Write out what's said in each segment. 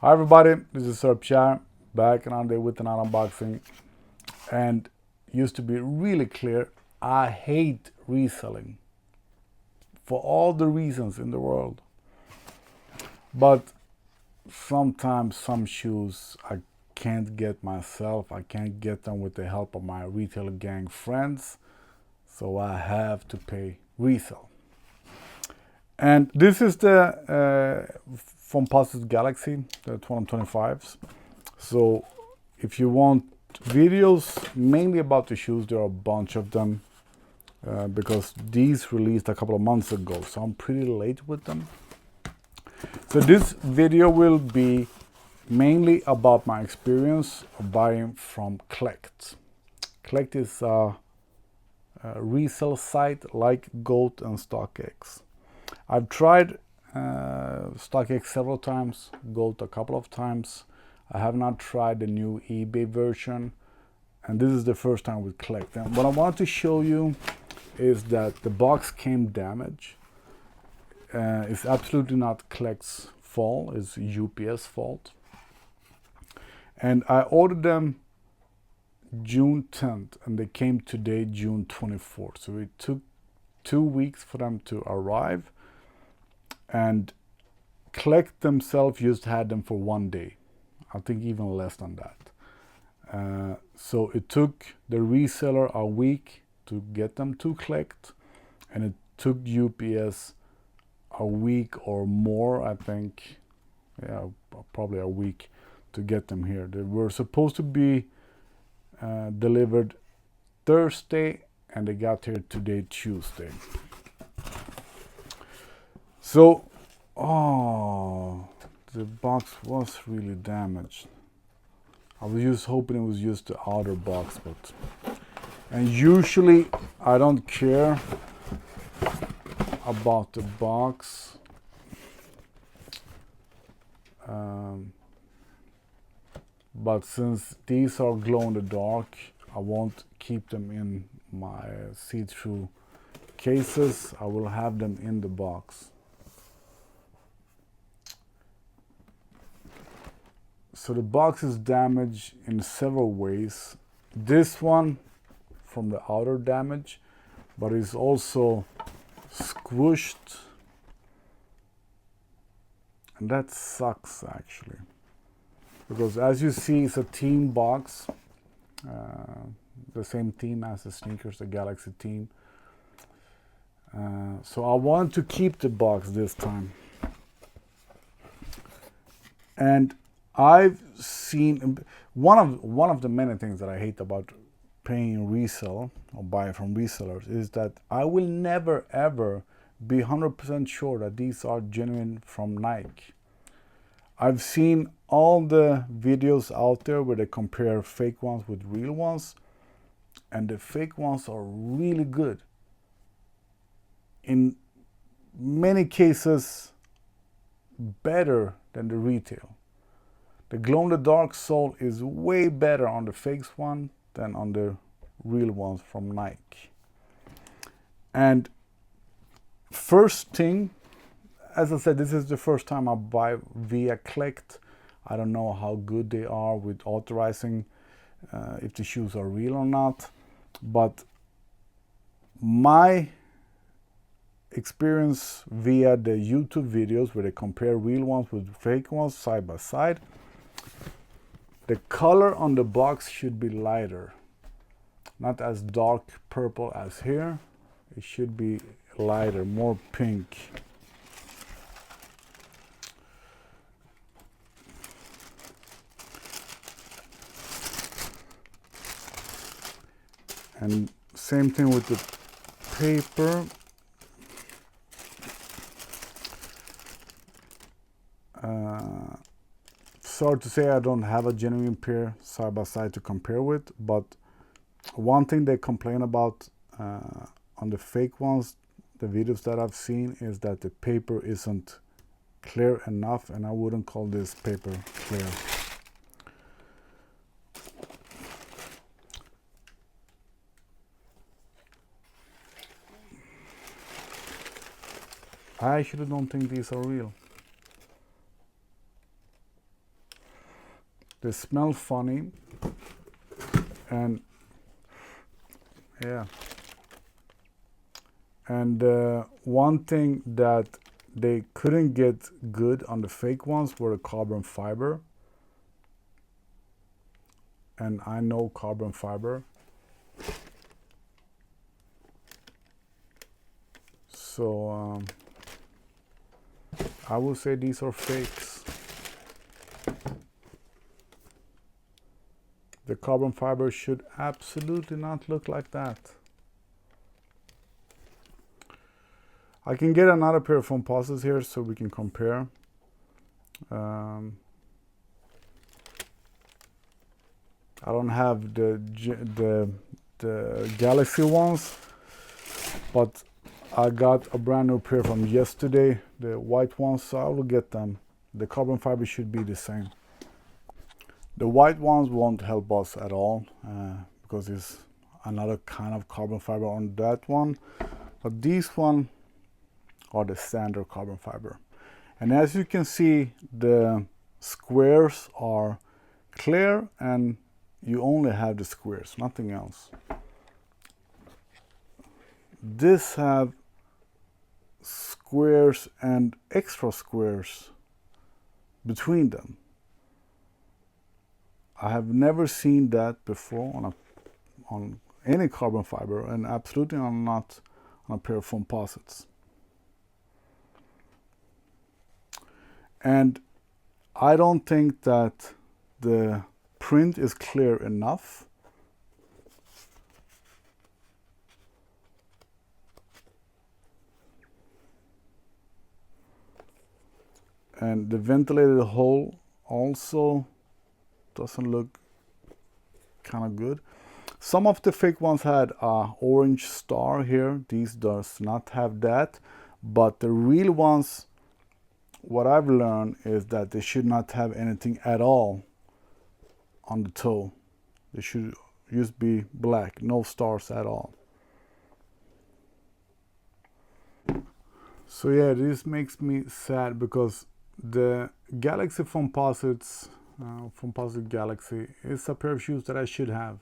Hi everybody, this is Sir Pierre, back another day with another unboxing. And used to be really clear, I hate reselling for all the reasons in the world. But sometimes some shoes I can't get myself, I can't get them with the help of my retail gang friends, so I have to pay resale. And this is the Foamposite Galaxy, the 2025s. So if you want videos mainly about the shoes, there are a bunch of them because these released a couple of months ago, so I'm pretty late with them. So this video will be mainly about my experience of buying from KLEKT. KLEKT is a resale site like GOAT and StockX. I've tried StockX several times, GOAT a couple of times. I have not tried the new eBay version, and this is the first time with KLEKT. And what I want to show you is that the box came damaged. It's absolutely not KLEKT's fault, it's UPS fault. And I ordered them June 10th, and they came today, June 24th. So it took 2 weeks for them to arrive. And KLEKT themselves just had them for 1 day. I think even less than that. So it took the reseller a week to get them to KLEKT, and it took UPS a week or more, I think, yeah, probably a week to get them here. They were supposed to be delivered Thursday, and they got here today, Tuesday. So, oh, the box was really damaged. I was just hoping it was just the outer box, but, and usually I don't care about the box. But since these are glow in the dark, I won't keep them in my see-through cases. I will have them in the box. So the box is damaged in several ways. This one from the outer damage, but it's also squished, and that sucks actually, because as you see, it's a team box, the same team as the sneakers, the Galaxy team. So I want to keep the box this time. And I've seen one of the many things that I hate about paying resale or buying from resellers is that I will never ever be 100% sure that these are genuine from Nike. I've seen all the videos out there where they compare fake ones with real ones, and the fake ones are really good. In many cases, better than the retail. The glow-in-the-dark sole is way better on the fake one than on the real ones from Nike. And first thing, as I said, this is the first time I buy via KLEKT. I don't know how good they are with authorizing if the shoes are real or not. But my experience via the YouTube videos where they compare real ones with fake ones side by side, the color on the box should be lighter, not as dark purple as here. It should be lighter, more pink. And same thing with the paper. Sorry to say I don't have a genuine pair side by side to compare with, but one thing they complain about on the fake ones, the videos that I've seen, is that the paper isn't clear enough, and I wouldn't call this paper clear. I actually don't think these are real. They smell funny, and yeah. And one thing that they couldn't get good on the fake ones were the carbon fiber. And I know carbon fiber. So I would say these are fakes. The carbon fiber should absolutely not look like that. I can get another pair of Foamposites here so we can compare. I don't have the Galaxy ones, but I got a brand new pair from yesterday, the white ones, so I will get them. The carbon fiber should be the same. The white ones won't help us at all because it's another kind of carbon fiber on that one, but these one are the standard carbon fiber. And as you can see, the squares are clear and you only have the squares, nothing else. This have squares and extra squares between them. I have never seen that before on any carbon fiber, and absolutely not on a pair of Foamposites. And I don't think that the print is clear enough. And the ventilated hole also doesn't look kind of good. Some of the fake ones had a orange star here. These does not have that, but the real ones, what I've learned is that they should not have anything at all on the toe. They should just be black, no stars at all. So yeah, this makes me sad because the Galaxy Foamposites, Foamposite Galaxy, is a pair of shoes that I should have.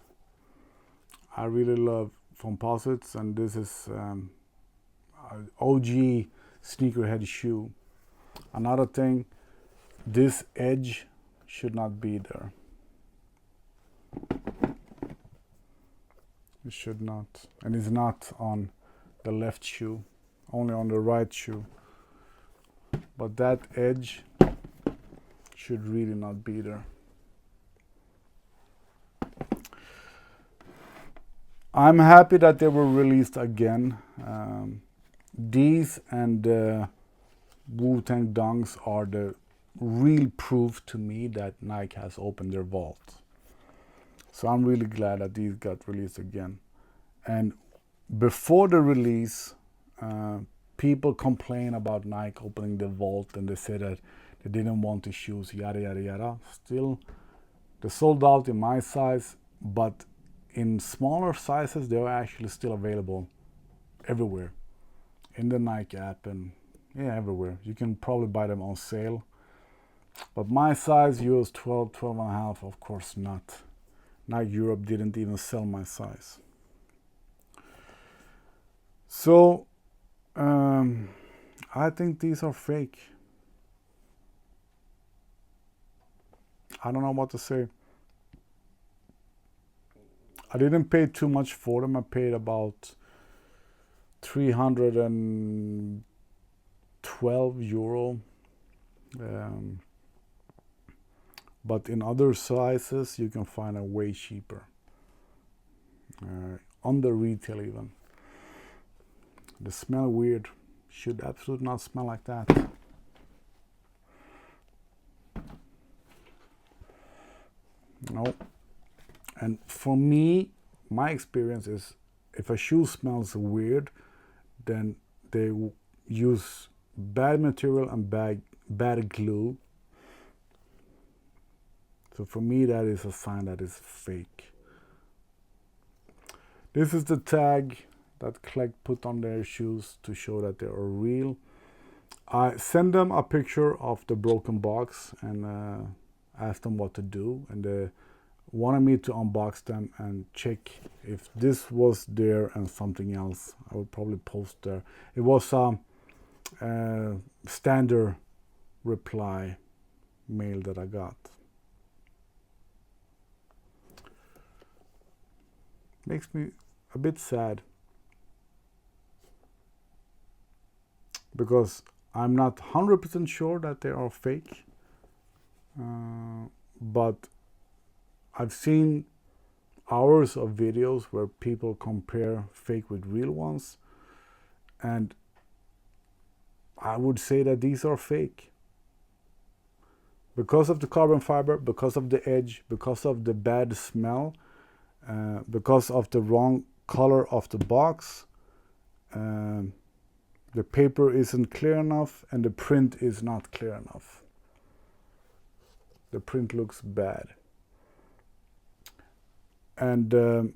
I really love Foamposites, and this is an OG sneakerhead shoe. Another thing, this edge should not be there. It should not. And it's not on the left shoe, only on the right shoe. But that edge should really not be there. I'm happy that they were released again. These and the Wu-Tang Dunks are the real proof to me that Nike has opened their vault. So I'm really glad that these got released again. And before the release, people complain about Nike opening the vault, and they say that they didn't want the shoes, yada yada yada. Still, they sold out in my size, but in smaller sizes, they're actually still available everywhere. In the Nike app and yeah, everywhere. You can probably buy them on sale. But my size, US 12, 12 and a half, of course not. Nike Europe didn't even sell my size. So, I think these are fake. I don't know what to say. I didn't pay too much for them. I paid about 312 euro. But in other sizes, you can find it way cheaper. On the retail even. They smell weird. Should absolutely not smell like that. No. And for me, my experience is if a shoe smells weird, then they use bad material and bad glue. So for me, that is a sign that it's fake. This is the tag that KLEKT put on their shoes to show that they are real. I send them a picture of the broken box, and asked them what to do, and they wanted me to unbox them and check if this was there and something else. I would probably post there. It was a standard reply mail that I got. Makes me a bit sad, because I'm not 100% sure that they are fake, but I've seen hours of videos where people compare fake with real ones, and I would say that these are fake. Because of the carbon fiber, because of the edge, because of the bad smell, because of the wrong color of the box, the paper isn't clear enough and the print is not clear enough. The print looks bad. And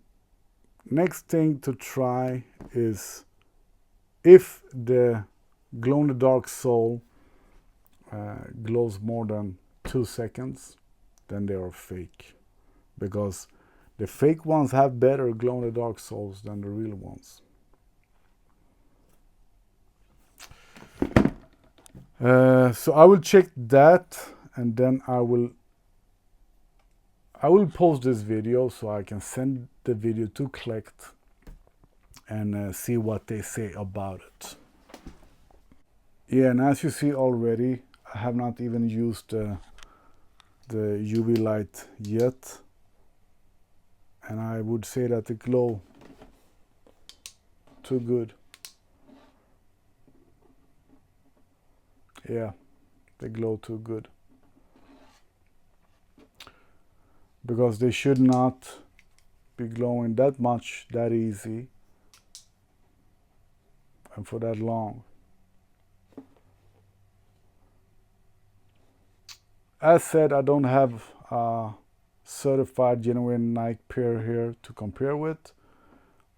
next thing to try is, if the glow-in-the-dark sole glows more than 2 seconds, then they are fake, because the fake ones have better glow-in-the-dark soles than the real ones. So I will check that, and then I will post this video so I can send the video to KLEKT and see what they say about it. Yeah, and as you see already, I have not even used the UV light yet, and I would say that the glow too good. Yeah, they glow too good, because they should not be glowing that much, that easy, and for that long. As said, I don't have a certified genuine Nike pair here to compare with,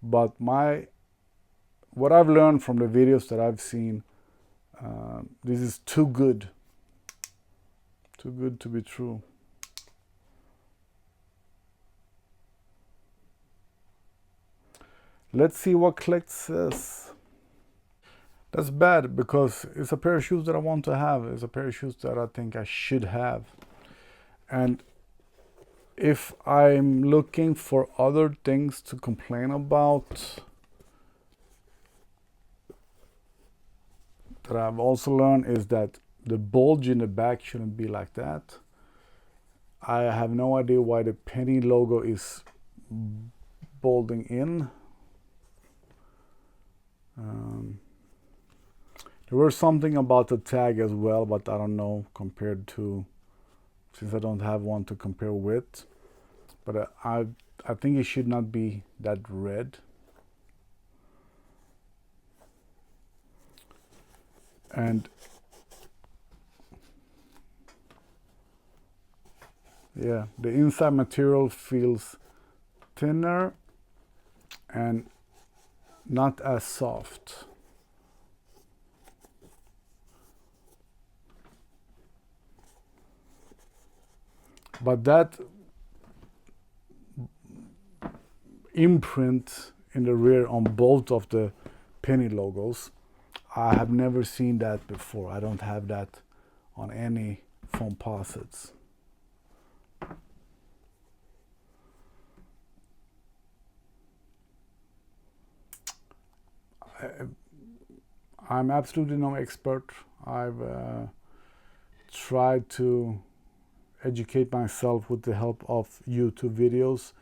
but what I've learned from the videos that I've seen, this is too good to be true. Let's see what KLEKT says. That's bad, because it's a pair of shoes that I want to have. It's a pair of shoes that I think I should have. And if I'm looking for other things to complain about, that I've also learned, is that the bulge in the back shouldn't be like that. I have no idea why the penny logo is bulging in. There was something about the tag as well, but I don't know, compared to, since I don't have one to compare with. But I think it should not be that red. And yeah, the inside material feels thinner and not as soft. But that imprint in the rear on both of the penny logos, I have never seen that before. I don't have that on any Foamposites. I'm absolutely no expert. I've tried to educate myself with the help of YouTube videos.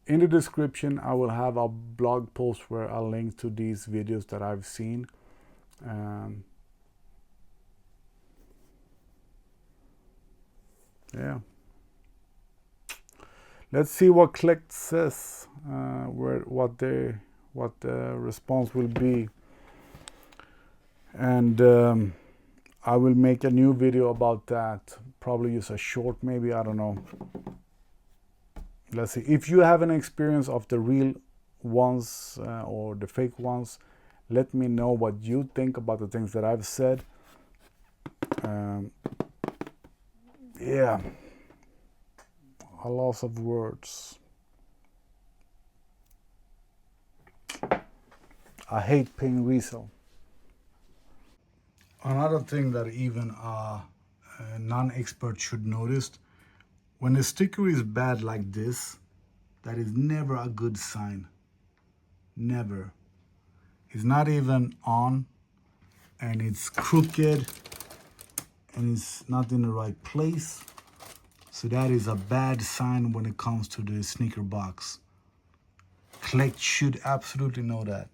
In the description, I will have a blog post where I'll link to these videos that I've seen. Yeah. Let's see what KLEKT says, what the response will be. And I will make a new video about that. Probably use a short, maybe, I don't know. Let's see. If you have an experience of the real ones or the fake ones, let me know what you think about the things that I've said. Yeah. a loss of words. I hate paying resale. Another thing that even a non-expert should notice, when a sticker is bad like this, that is never a good sign. Never. It's not even on, and it's crooked, and it's not in the right place. So that is a bad sign when it comes to the sneaker box. KLEKT should absolutely know that.